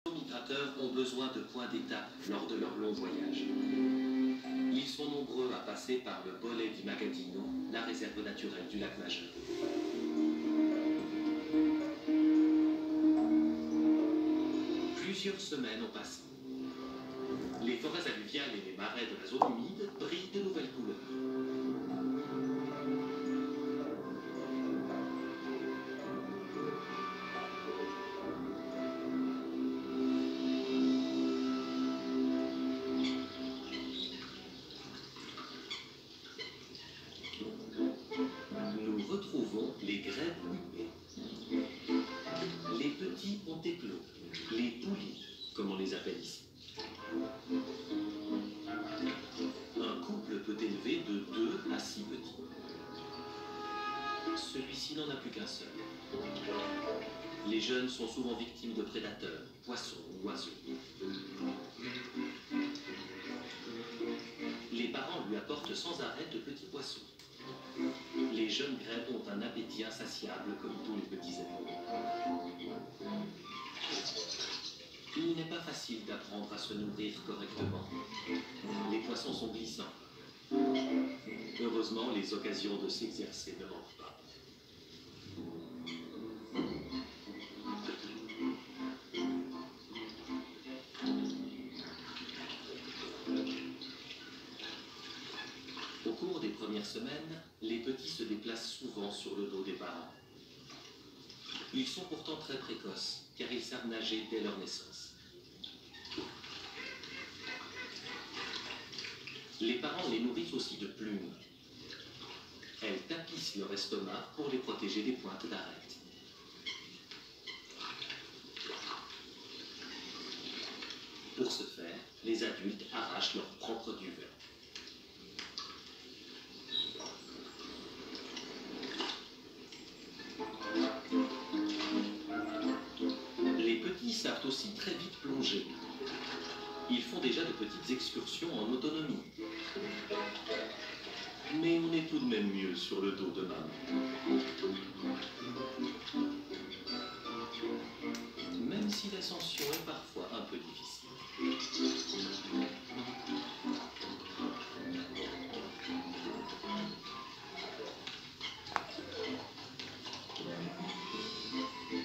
Les migrateurs ont besoin de points d'étape lors de leur long voyage. Ils sont nombreux à passer par le Bollé di Magadino, la réserve naturelle du lac Majeur. Plusieurs semaines ont passé. Les forêts alluviales et les marais de la zone humide brillent de nouvelles couleurs. Nous retrouvons les grèbes huppées. Les petits ont éclos, les poulies, comme on les appelle ici. Un couple peut élever de 2 à 6 petits. Celui-ci n'en a plus qu'un seul. Les jeunes sont souvent victimes de prédateurs, poissons ou oiseaux. Les parents lui apportent sans arrêt de petits poissons. Les jeunes grèbes ont un appétit insatiable comme tous les petits animaux. Il n'est pas facile d'apprendre à se nourrir correctement. Les poissons sont glissants. Heureusement, les occasions de s'exercer ne manquent pas. Au cours des premières semaines, les petits se déplacent souvent sur le dos des parents. Ils sont pourtant très précoces, car ils savent nager dès leur naissance. Les parents les nourrissent aussi de plumes. Elles tapissent leur estomac pour les protéger des pointes d'arête. Pour ce faire, les adultes arrachent leur propre duvet. Les petits savent aussi très vite plonger. Ils font déjà de petites excursions en autonomie. Mais on est tout de même mieux sur le dos de maman. Même si l'ascension est parfois un peu difficile.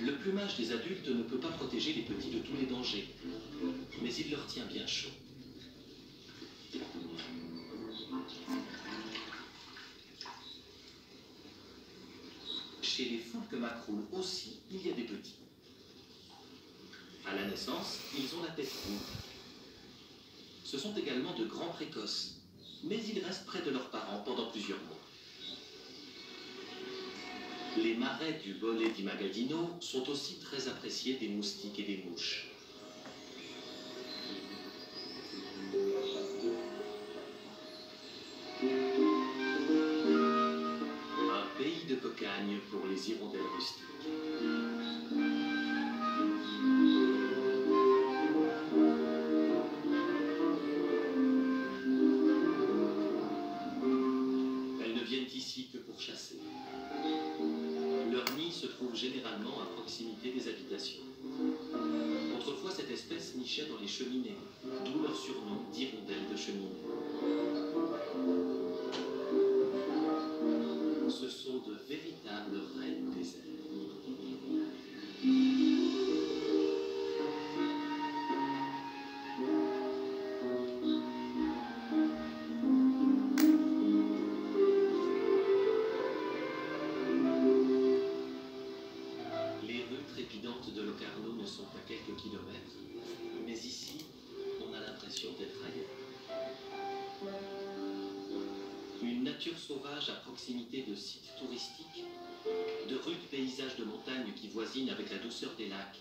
Le plumage des adultes ne peut pas protéger les petits de tous les dangers, mais il leur tient bien chaud. Chez les foulques macroules aussi, il y a des petits. À la naissance, ils ont la tête ronde. Ce sont également de grands précoces, mais ils restent près de leurs parents pendant plusieurs mois. Les marais du Bollé di Magadino sont aussi très appréciés des moustiques et des mouches. Un pays de cocagne pour les hirondelles rustiques. Elles ne viennent ici que pour chasser. Leur nid se trouve généralement à proximité des habitations. Autrefois, cette espèce nichait dans les cheminées, d'où leur surnom d'hirondelle de cheminée. Ce sont de véritables reines des airs. Les rues trépidantes de Locarno ne sont qu'à quelques kilomètres, mais ici, on a l'impression d'être ailleurs. Une nature sauvage à proximité de sites touristiques, de rudes paysages de montagne qui voisinent avec la douceur des lacs.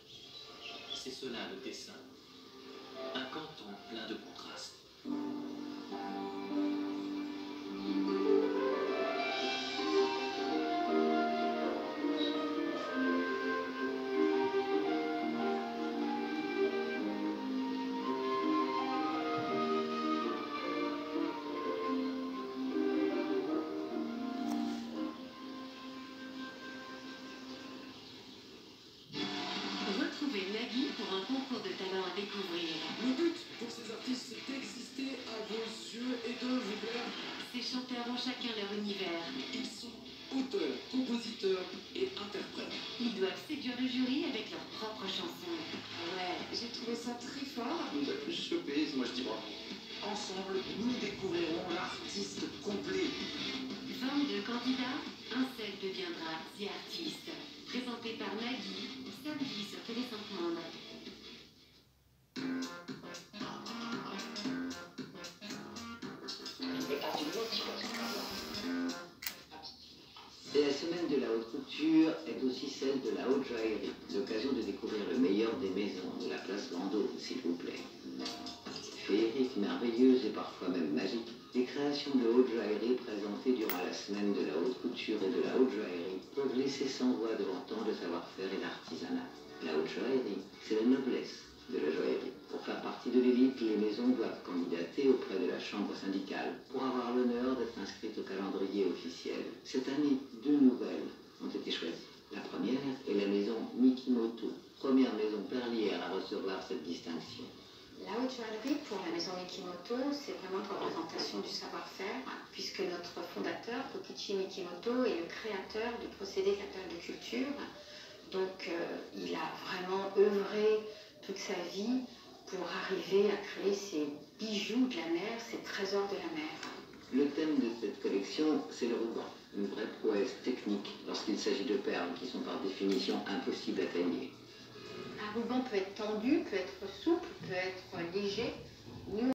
C'est cela le Tessin. Un canton plein de contrastes. Retrouvez Nagui pour un concours de talent. le jury avec leurs propres chansons. Ouais, j'ai trouvé ça très fort. Vous avez plus chopé, moi je dis bravo. Ensemble, nous découvrirons l'artiste complet. 22 candidats, un seul deviendra The Artist. Présenté par Nagui, samedi sur Télé 5 Monde. Et la semaine de la haute couture est aussi celle de la haute joaillerie, l'occasion de découvrir le meilleur des maisons de la place Vendôme, s'il vous plaît. Féeriques, merveilleuses et parfois même magiques, les créations de haute joaillerie présentées durant la semaine de la haute couture et de la haute joaillerie peuvent laisser sans voix devant tant de savoir-faire et d'artisanat. La haute joaillerie, c'est la noblesse de la joaillerie. Pour faire partie de l'élite, les maisons doivent candidater auprès de la chambre syndicale pour avoir l'honneur d'être inscrites au calendrier officiel. Cette année, 2 nouvelles ont été choisies. La première est la maison Mikimoto, première maison perlière à recevoir cette distinction. La haute joaillerie pour la maison Mikimoto, c'est vraiment une représentation du savoir-faire, puisque notre fondateur, Kokichi Mikimoto, est le créateur du procédé de la perle de culture. Donc il a vraiment œuvré toute sa vie pour arriver à créer ces bijoux de la mer, ces trésors de la mer. Le thème de cette collection, c'est le ruban, une vraie prouesse technique lorsqu'il s'agit de perles qui sont par définition impossibles à tailler. Un ruban peut être tendu, peut être souple, peut être léger. Nous,